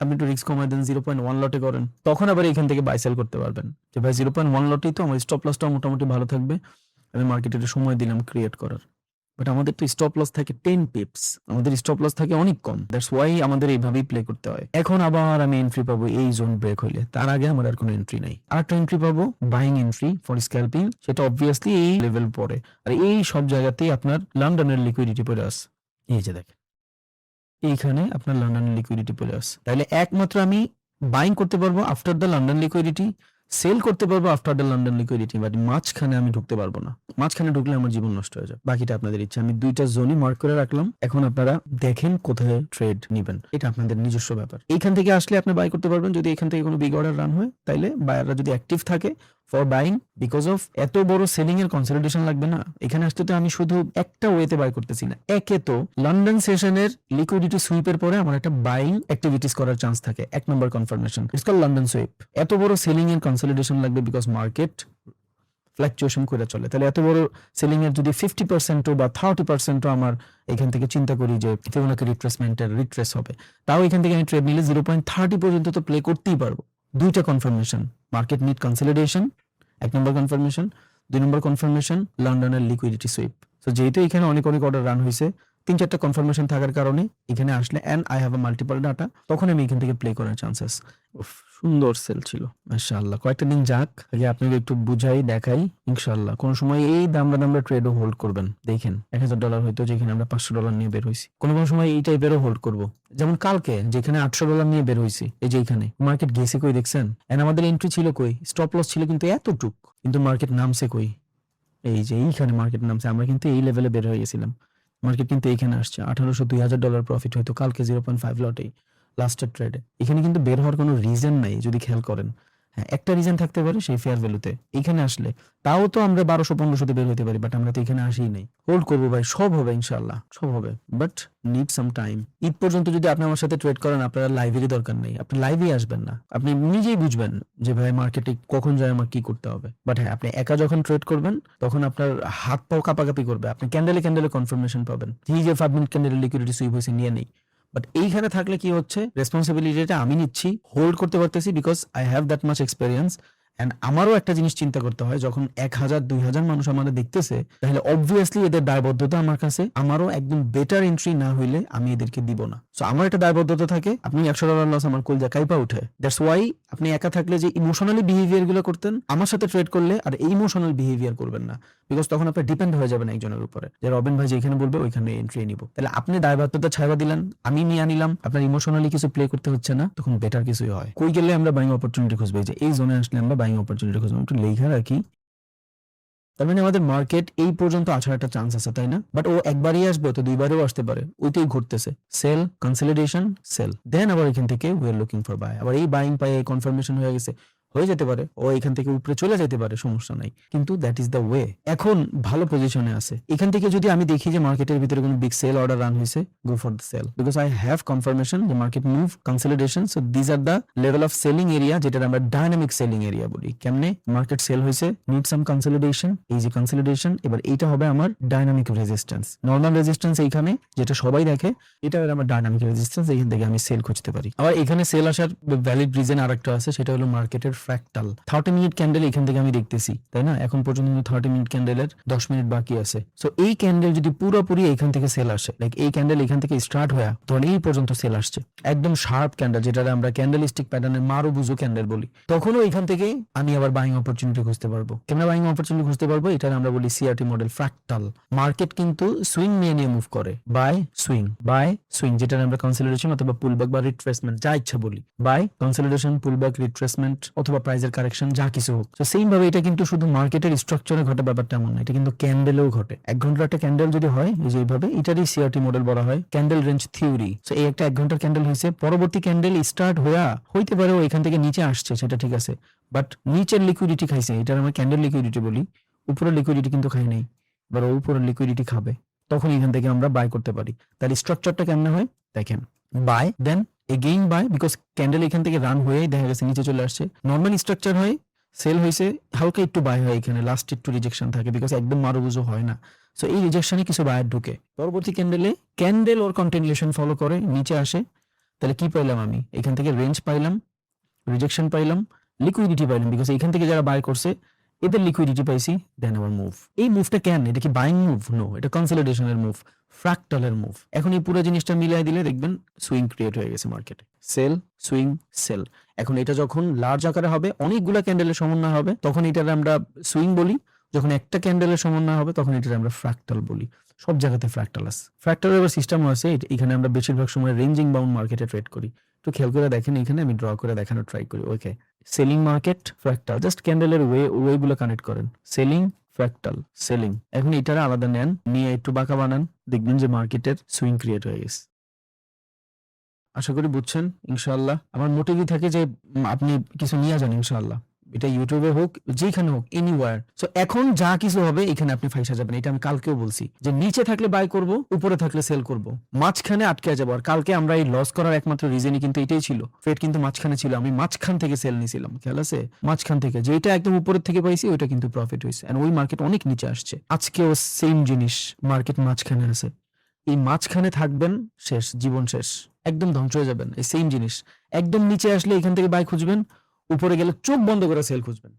আপনি একটু রিস্ক কমাই দেন, 0.1 লটে করেন, তখন আবার এখান থেকে বাই সেল করতে পারবেন যে ভাই 0.1 লটেই তো আমার স্টপ লসটা মোটামুটি ভালো থাকবে, আমি মার্কেটে সময় দিলাম ক্রিয়েট করার। বাট আমাদের তো স্টপ লস থাকে 10 পিপস, আমাদের স্টপ লস থাকে অনেক কম, দ্যাটস ওয়াই আমাদের এইভাবেই প্লে করতে হয়। এখন আবার আমি এন্ট্রি পাবো এই জোন ব্রেক হইলে, তার আগে আমার আর কোনো এন্ট্রি নাই। আর একটা এন্ট্রি পাবো বাইং এন্ট্রি ফর স্ক্যাল্পিং, সেটা অবভিয়াসলি এই লেভেল পরে। আর এই সব জায়গাতেই আপনার লন্ডনের লিকুইডিটি পড়ে আস, এই যে দেখেন এইখানে আপনার লন্ডনের লিকুইডিটি পড়ে আস। তাহলে একমাত্র আমি বাইং করতে পারবো after the London liquidity, sell করতে পারবো after the London liquidity, but মাঝখানে আমি ঢুকতে পারবো না। মাঝখানে ঢুকলে আমার জীবন নষ্ট হয়ে যাবে। বাকিটা আপনাদের ইচ্ছা, আমি 2টা জোনই মার্ক করে রাখলাম, এখন আপনারা দেখেন কোথায় ট্রেড নিবেন, এটা আপনাদের নিজস্ব ব্যাপার। এইখান থেকে আসলে আপনি বাই করতে পারবেন, যদি এখান থেকে কোনো বিগ অর্ডার রান হয়, তাইলে বায়াররা যদি অ্যাক্টিভ থাকে ফর বাইং, বিকজ অফ এত বড় সেলিং এর কনসলিডেশন লাগবে না। এখানে আসতে তো আমি শুধু একটা ওয়েতে বাই করতেছি না, একে তো লন্ডন সেশনের লিকুইডিটি সুইপের পরে আমার একটা বাইং অ্যাক্টিভিটিস করার চান্স থাকে, 1 নম্বর confirmation, it's call London sweep. এত বড় সেলিং এর কনসলিডেশন লাগবে বিকজ মার্কেট ফ্ল্যাকচুয়েশন করে চলে। তাহলে এত বড় সেলিং এর যদি 50% বা 30% আমার এখান থেকে চিন্তা করি যে ফিবোনাকি রিট্রেসমেন্টের রিট্রেস হবে, তাও এখান থেকে আমি ট্রেড নিলে 0.30 পর্যন্ত তো প্লে করতেই পারবো। দুইটা কনফার্মেশন, মার্কেট নিড কনসলিডেশন 1 নম্বর কনফার্মেশন, 2 নম্বর কনফার্মেশন লন্ডনের লিকুইডিটি সুইপ। তো যেহেতু এখানে অনেক অর্ডার রান হয়েছে, 3-4টা কনফার্মেশন থাকার কারণে এখানে আসলে and I have a multiple data, তখন আমি এখান থেকে প্লে করার চান্সেস। সুন্দর সেল ছিল মাশাআল্লাহ। কয়েকটা দিন যাক, আগে আপনাকে একটু বুঝাই দেখাই। ইনশাআল্লাহ কোন সময় এই দামরা ট্রেডও হোল্ড করবেন। দেখেন $1000 হয়তো, যেখানে আমরা $500 নিয়ে বের হইছি, কোনো সময় এই টাইপেরও হোল্ড করব। যেমন কালকে যেখানে $800 নিয়ে বের হইছি, এই যে এখানে মার্কেট গেছে কই দেখছেন, এন্ড আমাদের এন্ট্রি ছিল কই, স্টপ লস ছিল কিন্তু এতটুক, কিন্তু মার্কেট নামছে কই, এই যে এইখানে মার্কেট নামছে। আমরা কিন্তু এই লেভেলে বের হয়ে গেছিলাম, মার্কেট কিন্তু এইখানে আসছে। $1800-2000 প্রফিট হয়তো কালকে 0.5 লটেই লাস্টের ট্রেডে। এখানে কিন্তু বের হওয়ার কোনো রিজন নাই যদি খেয়াল করেন। হ্যাঁ, একটা রিজন থাকতে পারে, সেই ফেয়ার ভ্যালুতে এখানে আসলে তাও তো আমরা 1200-1500 বের হতে পারি, বাট আমরা তো এখানে আসিই নাই। হোল্ড করবো ভাই, সব হবে ইনশাআল্লাহ, সব হবে, but need some time. Eid পর্যন্ত যদি আপনি আমার সাথে ট্রেড করেন, আপনারা লাইভেরই দরকার নেই, আপনি লাইভেই আসবেন না, আপনি নিজেই বুঝবেন যে ভাই মার্কেটে কখন যায় আমার কি করতে হবে। বাট হ্যাঁ, আপনি একা যখন ট্রেড করবেন তখন আপনার হাত পাও কাঁপাকাঁপি করবে, আপনি ক্যান্ডেলে কনফার্মেশন পাবেন, এই যে 5 মিনিট ক্যান্ডেলে লিকুইডিটি সুইপ হয়েছে নিয়ে নেই। বাট এইখানে থাকলে কি হচ্ছে, রেসপন্সিবিলিটিটা আমি নিচ্ছি, হোল্ড করতে পারতেছি, because I have that much experience. And আমারও একটা জিনিস চিন্তা করতে হয়, যখন 1000-2000 মানুষ আমাদের দেখতেছে, তাহলে অবভিয়াসলি এদের দায়বদ্ধতা আমার কাছে, আমারও একদম বেটার এন্ট্রি না হইলে আমি এদেরকে দিব না। সো আমার একটা দায়বদ্ধতা থাকে। আপনি $100 লস, আমার কলজা কাইপা উঠে। দ্যাটস ওয়াই আপনি একা থাকলে যে ইমোশনালি বিহেভিয়ার গুলো করতেন, আমার সাথে ট্রেড করলে আর এই ইমোশনাল বিহেভিয়ার করবেন না, বিকজ তখন আপনি ডিপেন্ড হয়ে যাবেন একজনের উপরে, যে রবিন ভাই যেখানে বলবে ওইখানে এন্ট্রি নিব। তাহলে আপনি দায়বদ্ধতা ছাড়া দিলেন, আমি নিয়ে নিলাম, আপনার ইমোশনালি কিছু প্লে করতে হচ্ছে না, তখন বেটার কিছুই হয়। কই গেলে আমরা বাইং অপরচুনিটি খুঁজবো, যে এই জোনে আসলে আমরা বাইং অপরচুনিটি খুঁজবো, একটু লেখা রাখি। তার মানে আমাদের মার্কেট এই পর্যন্ত আসার একটা চান্স আছে, তাই না? বাট ও একবারই আসবে, তো দুইবারও আসতে পারে, ওইটাই ঘটতেছে। সেল, কনসলিডেশন, সেল, দেন আবার এখান থেকে we are looking for buy. আবার এই বাইং পাই কনফার্মেশন হয়ে গেছে, হয়ে যেতে পারে ও এখান থেকে উপরে চলে যেতে পারে, সমস্যা নাই, কিন্তু দ্যাট ইজ দ্য ওয়ে। এখন ভালো পজিশনে আছে, এখান থেকে যদি আমি দেখি যে মার্কেটের ভিতরে কোনো বিগ সেল অর্ডার রান হয়েছে, go for the sell, because I have confirmation যে market move, consolidation. So this are the level of selling area, যেটা আমরা ডাইনামিক সেলিং এরিয়া বলি। কেমনে মার্কেট সেল হয়েছে, নিড সাম কনসলিডেশন, এই যে consolidation, এবার এইটা হবে আমার ডাইনামিক রেজিস্ট্যান্স। নর্মাল রেজিস্ট্যান্স এইখানে, যেটা সবাই দেখে, এটা আমার ডাইনামিক রেজিস্ট্যান্স, এইখান থেকে আমি সেল খুঁজতে পারি। আবার এখানে সেল আসার ভ্যালিড রিজন আরেকটা আছে, সেটা হলো মার্কেটের ফ্র্যাকটাল। 30 মিনিট ক্যান্ডেল এখান থেকে আমি দেখতেছি, তাই না? এখন পর্যন্ত 30 মিনিট ক্যান্ডেলের 10 মিনিট বাকি আছে। সো এই ক্যান্ডেল যদি পুরোপুরি এখান থেকে সেল আসে, লাইক এই ক্যান্ডেল এখান থেকে স্টার্ট হয়ে তখন এই পর্যন্ত সেল আসছে, একদম শার্প ক্যান্ডেল, যেটা আমরা ক্যান্ডেলিস্টিক প্যাটার্নের মারো বুঝো ক্যান্ডেল বলি, তখনও এখান থেকে আমি আবার বাইং অপরচুনিটি খুঁজতে পারবো। কেমন বাইং অপরচুনিটি খুঁজতে পারবো? এটা আমরা বলি সিআরটি মডেল, ফ্র্যাকটাল। মার্কেট কিন্তু সুইং নিয়ে মুভ করে, বাই সুইং, যেটা আমরা কনসলিডেশন অথবা পুলব্যাক বা রিট্রেসমেন্ট যা ইচ্ছা বলি, বাই কনসলিডেশন, পুলব্যাক, রিট্রেসমেন্ট অথবা প্রাইজের কারেকশন, যা কিছু হোক। তো সেম ভাবে এটা কিন্তু শুধু মার্কেটের স্ট্রাকচারে ঘটে ব্যাপারটা এমন না, এটা কিন্তু ক্যান্ডেলেও ঘটে। 1 ঘন্টার একটা ক্যান্ডেল যদি হয়, এই যে এইভাবে, এটারই সিআরটি মডেল বলা হয়, ক্যান্ডেল রেঞ্জ থিওরি। সো এই একটা 1 ঘন্টার ক্যান্ডেল হয়েছে, পরবর্তী ক্যান্ডেল স্টার্ট হইতে পারে ও এখান থেকে নিচে আসছে, সেটা ঠিক আছে, বাট নিচের লিকুইডিটি খাইছে, এটা আমরা ক্যান্ডেল লিকুইডিটি বলি। উপরের লিকুইডিটি কিন্তু খাই নাই, এবার ও উপরের লিকুইডিটি খাবে, তখন এখান থেকে আমরা বাই করতে পারি। তাহলে স্ট্রাকচারটা কেমন হয় দেখেন, buy then again buy, because candle এখান থেকে রান হয়েই দেখা গেছে নিচে চলে আসছে। নর্মাল স্ট্রাকচার হয়, সেল হয়েছে, হালকা একটু বাই হয়, এখানে লাস্ট একটু রিজেকশন থাকে, বিকজ একদম মারুবুজো হয় না। সো এই রিজেকশনে কিছু বায়ার ঢুকে, পরবর্তী ক্যান্ডেল ওর কন্টিনিউশন ফলো করে নিচে আসে। তাহলে কি পাইলাম আমি এখান থেকে? রেঞ্জ পাইলাম, রিজেকশন পাইলাম, লিকুইডিটি পাইলাম, বিকজ এখান থেকে যারা বাই করছে এদের লিকুইডিটি পাইছি, দেন আবার মুভ। এই মুভটা কেন? এটা কি বাইং মুভ? নো, এটা কনসলিডেশনের মুভ, ফ্র্যাকটালের মুভ। এখন এই পুরো জিনিসটা মিলাই দিলে দেখবেন সুইং ক্রিয়েট হয়ে গেছে মার্কেটে, সেল, সুইং, সেল। এখন এটা যখন লার্জ আকারে হবে, অনেকগুলা ক্যান্ডেলের সমন্বয় হবে, তখন এটার আমরা সুইং বলি। যখন একটা ক্যান্ডেলের সমন্বয় হবে, তখন এটার আমরা ফ্র্যাকটাল বলি। সব জায়গাতে ফ্র্যাকটাল আছে। ফ্র্যাকটালের এবার সিস্টেমও আছে, এখানে আমরা বেশিরভাগ সময় রেঞ্জিং বাউন্ড মার্কেটে ট্রেড করি। একটু খেয়াল করে দেখেন, এখানে আমি ড্র করে দেখানোর ট্রাই করি। ওকে, সেলিং মার্কেট, ফ্র্যাকটাল, জাস্ট ক্যান্ডেলের ওয়েগুলো কানেক্ট করেন, সেলিং, ফ্র্যাকটাল, সেলিং। এখন এটারা আলাদা নেন, নিয়ে একটু বাঁকা বানান, দেখবেন যে মার্কেটের সুইং ক্রিয়েট হয়ে গেছে। আশা করি বুঝছেন ইনশাআল্লাহ। আমার মোটিভই থাকে যে আপনি কিছু নিয়ে যান ইনশাআল্লাহ, এটা ইউটিউবে হোক, যেখানে হোক, এনিওয়ার। সো এখন যা কিছু হবে এখানে আপনি ফাইসা যাবেন। এটা আমি কালকেও বলছি যে নিচে থাকলে বাই করব, উপরে থাকলে সেল করব, মাঝখানে আটকে যাবো। আর কালকে আমরা এই লস করার একমাত্র রিজনই কিন্তু এটাই ছিল, ট্রেড কিন্তু মাঝখানে ছিল, আমি মাঝখান থেকে সেল নিয়েছিলাম, খেয়াল আছে? মাঝখান থেকে যেটা একদম উপরের থেকে পাইছি ওইটা কিন্তু প্রফিট হয়েছে, এন্ড ওই মার্কেট অনেক নিচে আসছে। আজকেও সেম জিনিস, মার্কেট মাঝখানে আছে। এই মাঝখানে থাকবেন, শেষ, জীবন শেষ, একদম ধ্বংস হয়ে যাবেন। এই সেম জিনিস, একদম নিচে আসলে এখান থেকে বাই খুঁজবেন, উপরে গেলে চোখ বন্ধ করে সেল খুঁজবেন,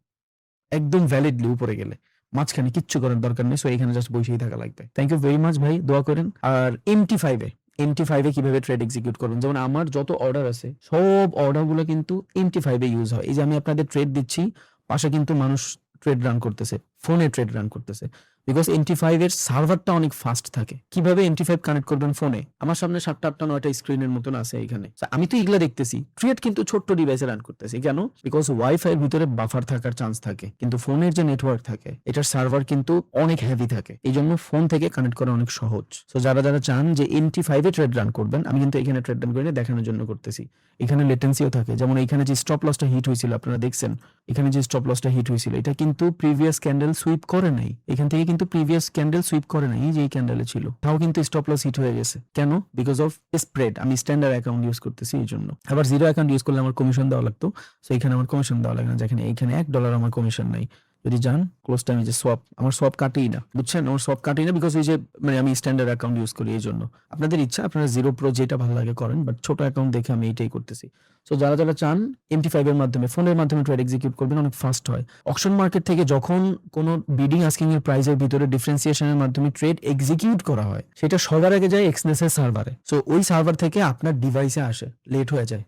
একদম ভ্যালিডলি উপরে গেলে। মাঝখানে কিচ্ছু করার দরকার নেই। সো এখানে জাস্ট বসেই থাকা লাগবে। থ্যাংক ইউ ভেরি মাচ ভাই, দোয়া করেন। আর MT5 এ কিভাবে ট্রেড এক্সিকিউট করবেন, যেমন আমার যত অর্ডার আছে সব অর্ডারগুলো কিন্তু MT5 এ ইউজ হয়। এই যে আমি আপনাদের ট্রেড দিচ্ছি, পাশে কিন্তু মানুষ ট্রেড রান করতেছে, ফোনে ট্রেড রান করতেছে, বিকজ MT5 এর সার্ভারটা অনেক ফাস্ট থাকে। কিভাবে MT5 কানেক্ট করবেন ফোনে? আমার সামনে 7টা 8টা 9টা স্ক্রিনের মতন আছে এখানে। So, আমি তো এগুলা দেখতেছি, ট্রেড কিন্তু ছোট্ট ডিভাইসে রান করতেছি। কেন? বিকজ ওয়াইফাই এর ভিতরে বাফার থাকার চান্স থাকে, কিন্তু ফোনের যে নেটওয়ার্ক থাকে এটার সার্ভার কিন্তু অনেক হেভি থাকে, এই জন্য ফোন থেকে কানেক্ট করা অনেক সহজ। সো যারা যারা চান যে MT5 এ ট্রেড রান করবেন, আমি কিন্তু এখানে ট্রেড রান করে দেখানোর জন্য করতেছি। এখানে লেটেন্সিও থাকে, যেমন এখানে যে স্টপ লসটা হিট হয়েছিল আপনারা দেখছেন, এখানে যে স্টপ লসটা হিট হয়েছিল এটা কিন্তু প্রিভিয়াস ক্যান্ডেল সুইপ করে নাই, এখান থেকে কিন্তু প্রিভিয়াস ক্যান্ডেল সুইপ করে নাই, এই যে এই ক্যান্ডেলে ছিল, তাও কিন্তু স্টপ লস হিট হয়ে গেছে। কেন? Because of spread. আমি স্ট্যান্ডার্ড অ্যাকাউন্ট ইউজ করতেছি এই জন্য। আবার জিরো অ্যাকাউন্ট ইউজ করলে আমার কমিশন দেওয়া লাগতো, সো এখানে আমার কমিশন দেওয়া লাগে না, যেখানে এখানে $1 আমার কমিশন নাই। যদি যান ক্লোজ টাইম, যে সোয়াপ, আমার সোয়াপ কাটেই না, বুঝছেন? আমার সোয়াপ কাটেই না, বিকজ ওই যে মানে আমি স্ট্যান্ডার্ড অ্যাকাউন্ট ইউজ করি এই জন্য। আপনাদের ইচ্ছা, আপনারা জিরো প্রো যেটা ভালো লাগে করেন, বাট ছোট অ্যাকাউন্ট দেখে আমি এইটাই করতেছি। সো যারা যারা চান MT5 এর মাধ্যমে, ফোনের মাধ্যমে ট্রেড এক্সিকিউট করবেন, অনেক ফাস্ট হয়। অকশন মার্কেট থেকে যখন কোনো বিডিং আস্কিং এর প্রাইসের ভিতরে ডিফারেন্সিয়েশনের মাধ্যমে ট্রেড এক্সিকিউট করা হয়, সেটা সবার আগে যায় এক্সনেস এর সার্ভারে। সো ওই সার্ভার থেকে আপনার ডিভাইসে আসে, লেট হয়ে যায়।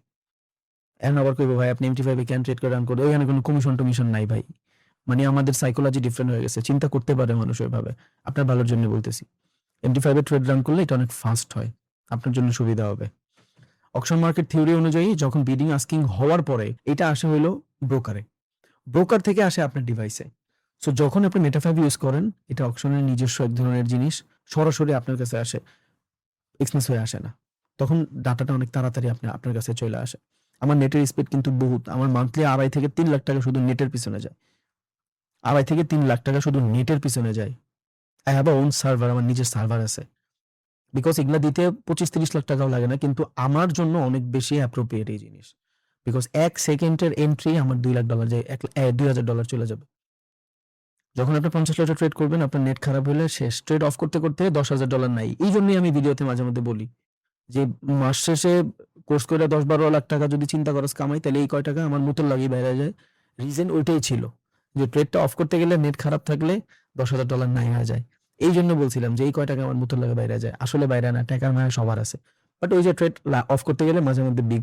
এখন আবার কইবো ভাই আপনি MT5 এ কেন ট্রেড করে রান করবে? ওইখানে কোনো কমিশন টমিশন নাই ভাই। মানে আমাদের সাইকোলজি ডিফারেন্ট হয়ে গেছে, চিন্তা করতে পারে মানুষ ওইভাবে। আপনার ভালোর জন্য বলতেছি, MT5 এ ট্রেড রান করলে এটা অনেক ফাস্ট হয়, আপনার জন্য সুবিধা হবে। অকশন মার্কেট থিওরি অনুযায়ী যখন বিডিং আস্কিং হওয়ার পরে এটা আসে হইলো ব্রোকারে, ব্রোকার থেকে আসে আপনার ডিভাইসে। সো যখন আপনি মেটাফাইভ ইউজ করেন, এটা অকশনের নিজস্ব এক ধরনের জিনিস, সরাসরি আপনার কাছে আসে, এক্সনেস হয়ে আসে না। তখন ডাটাটা অনেক তাড়াতাড়ি আপনার কাছে চলে আসে। আমার নেটের স্পিড কিন্তু বহুত, আমার মান্থলি 2.5 থেকে 3 লাখ টাকা শুধু নেটের পিছনে যায়, 2.5 থেকে 3 লাখ টাকা শুধু নেটের পিছনে যায়। I have a own server, আমার নিজের সার্ভার আছে। বিকজ এগুলা দিতে 25-30 লাখ টাকাও লাগে না, কিন্তু আমার জন্য অনেক বেশি অ্যাপ্রোপ্রিয়েট এই জিনিস। বিকজ 1 সেকেন্ডের এন্ট্রি আমার $2 লাখ যায়, $2,000 চলে যাবে। যখন আপনি 50 লাখ ট্রেড করবেন, আপনার নেট খারাপ হলে শেষ, ট্রেড অফ করতে করতে $10,000 নাই। এই জন্যই আমি ভিডিওতে মাঝে মধ্যে বলি যে মাস শেষে কোর্স করে 10-12 লাখ টাকা যদি চিন্তা করস কামাই, তাহলে এই কয় টাকা আমার মুতল লাগিয়ে বেড়ে যায়। রিজন ওইটাই ছিল যে ট্রেডটা অফ করতে গেলে নেট খারাপ থাকলে $10,000 নাই হয়ে যায়। এই জন্য বলছিলাম যে এই কয় টাকা আমার মুতল লাগে বাইরে যায়, আসলে বাইরে না, টাকার মায়া সবার আছে, বাট ওই যে ট্রেড অফ করতে গেলে মাঝে মধ্যে বিগ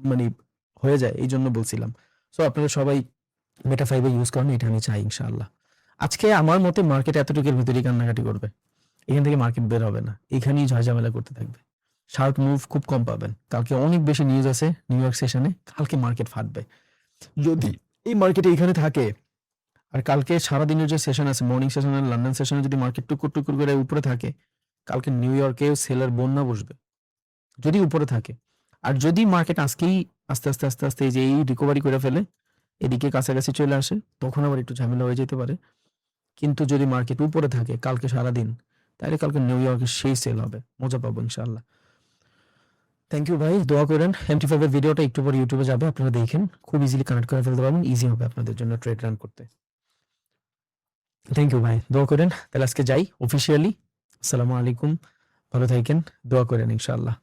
মানে হয়ে যায়, এই জন্য বলছিলাম। সো আপনারা সবাই মেটা5 ইউজ করেন, এটা আমি চাই ইনশাআল্লাহ। আজকে আমার মতে মার্কেট এতটুকুর ভিতরেই কান্নাকাটি করবে, এখান থেকে মার্কেট বের হবে না, এখানেই ঝামেলা করতে থাকবে। শার্প মুভ খুব কম পাবেন। কালকে অনেক বেশি নিউজ আছে নিউ ইয়র্ক সেশনে, কালকে মার্কেট ফাটবে যদি এই মার্কেটে এখানে থাকে। আর কালকে সারাদিনের যে সেশন আছে, মর্নিং সেশন আর লন্ডন সেশনে যদি মার্কেট টুকুর টুকুর করে উপরে থাকে, কালকে নিউ ইয়র্কেও সেলের বন্যা বসবে যদি উপরে থাকে। আর যদি মার্কেট আজকেই আস্তে আস্তে আস্তে আস্তে এই যে এই রিকভারি করে ফেলে, এদিকে কাছাকাছি চলে আসে, তখন আবার একটু ঝামেলা হয়ে যেতে পারে। কিন্তু যদি মার্কেট উপরে থাকে কালকে সারাদিন, তাহলে কালকে নিউ ইয়র্কে সেই সেল হবে, মজা পাবো ইনশাআল্লাহ। থ্যাংক ইউ ভাই, দোয়া করেন। MT5 এর ভিডিওটা একটু পরে ইউটিউবে যাবে, আপনারা দেখেন, খুব ইজিলি কানেক্ট করে ফেলতে পারবেন, ইজি হবে আপনাদের জন্য ট্রেড রান করতে। থ্যাংক ইউ ভাই, দোয়া করেন। তাহলে আজকে যাই অফিসিয়ালি। আসসালামু আলাইকুম, ভালো থাকেন, দোয়া করেন ইনশাআল্লাহ।